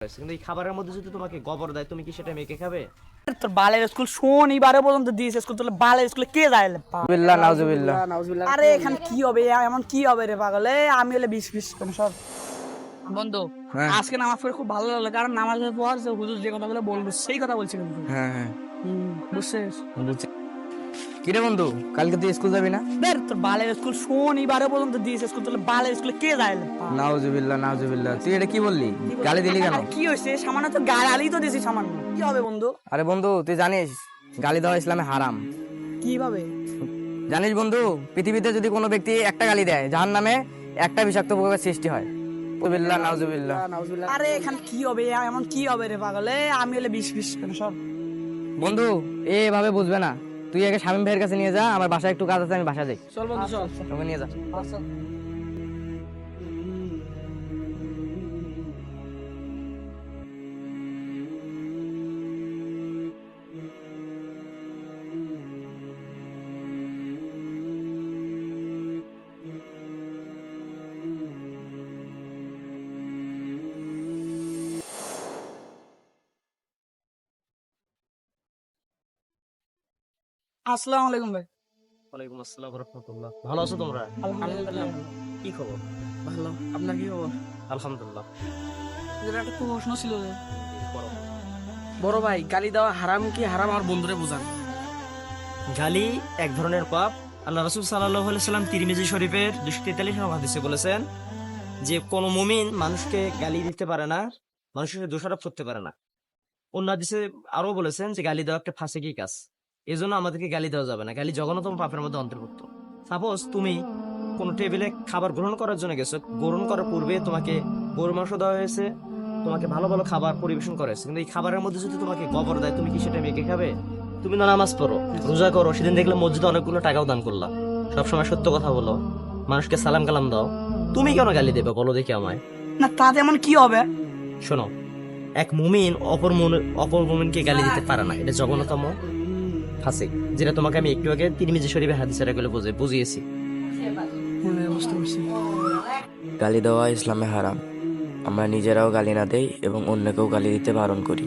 কিন্তু এই খাবারের মধ্যে যদি তোমাকে গোবর দেয় তুমি কি সেটা মেখে খাবে? তোর বালের স্কুল শনিবারে পর্যন্ত দিয়েছে স্কুল, তোর বালের স্কুলে কে যায়? বিল্লাহ নাউজুবিল্লাহ। আরে এখানে কি হবে, এমন কি হবে রে পাগলে? আমি হলে বিশ বিশ করে সব বন্ধু। হ্যাঁ। আজকে নামাজ পড়ে খুব ভালো লাগলো, কারণ নামাজের পর যে হুজুর যে কথাগুলো বলবো সেই কথা বলছি কিন্তু। হ্যাঁ বুঝছিস? বুঝছি। কিরে বন্ধু, কালকে তুই স্কুল যাবি না? বের তোর বালের স্কুল শনিবারে পর্যন্ত দিয়েছে স্কুল, তোর বালের স্কুলে কে যায়? নাউজুবিল্লাহ নাউজুবিল্লাহ। তুই এটা কি বললি? গালি দিলি কেন? আরে কি হয়েছে? সামান্য তো গালি তো দিয়েছি সামান্য, কি হবে বন্ধু? আরে বন্ধু, তুই জানিস গালি দেওয়া ইসলামে হারাম? কিভাবে? জানিস বন্ধু, পৃথিবীতে যদি কোনো ব্যক্তি একটা গালি দেয় জাহান্নামে একটা বিষাক্ত পোকার সৃষ্টি হয়। বিল্লাহ নাউজুবিল্লাহ। আরে এখানে কি হবে, এমন কি হবে রে পাগলে? আমি হলে বিশ বিশ করে সব বন্ধু এভাবে বুঝবে না, তুই আগে শামীম ভাইয়ের কাছে নিয়ে যা, আমার বাসায় একটু কাজ আছে, আমি বাসা যাই। চল বন্ধু চল। তোকে নিয়ে যা। আসসালামু আলাইকুম ভাই। ওয়ালাইকুম আসসালাম ওয়া রাহমাতুল্লাহ। ভালো আছো তোমরা? আলহামদুলিল্লাহ কি খবর? ভালো। আপনার কি খবর? আলহামদুলিল্লাহ। যেটা একটা প্রশ্ন ছিল যে, বড় বড় ভাই গালি দেওয়া হারাম কি হারাম, আমার বন্ধুরে বোঝান। গালি এক ধরনের পাপ। আল্লাহ রাসূল সাল্লাল্লাহু আলাইহি সাল্লাম তিরমিজি শরীফের 243 নম্বর হাদিসে বলেছেন যে কোন মুমিন মানুষকে গালি দিতে পারে না, মানুষকে দোষারোপ করতে পারে না। অন্য হাদিসে আরো বলেছেন যে গালি দেওয়া একটা ফাসিকি কাজ, এজন্য আমাদেরকে গালি দেওয়া যাবে না। গালি জঘন্যতম পাপের মধ্যে অন্তর্ভুক্ত। সাপোজ তুমি কোন টেবিলে খাবার গ্রহণ করার জন্য গেছো, গ্রহণ করার পূর্বে তোমাকে গরুর মাংস দেওয়া হয়েছে, তোমাকে ভালো ভালো খাবার পরিবেশন করা হয়েছে, কিন্তু এই খাবারের মধ্যে যদি তোমাকে গোবর দেয় তুমি কি সেটা মেখে খাবে? তুমি না নামাজ পড়ো, রোজা করো, সেদিন দেখলে মসজিদে অনেকগুলো টাকাও দান করলা, সবসময় সত্য কথা বলো, মানুষকে সালাম কালাম দাও, তুমি কেন গালি দেবে বলো দেখি আমায়? না তাতে এমন কি হবে? শোনো, এক মুমিন অপর মুমিনকে গালি দিতে পারে না, এটা জঘন্যতম ফাসিক, যেটা তোমাকে আমি একটু আগে তিরমিজি শরীফের হাদিসের এগুলো বুঝিয়েছি। বুঝতে পারছি। গালি দেওয়া ইসলামে হারাম। আমরা নিজেরাও গালি না দেই এবং অন্যকেও গালি দিতে বারণ করি।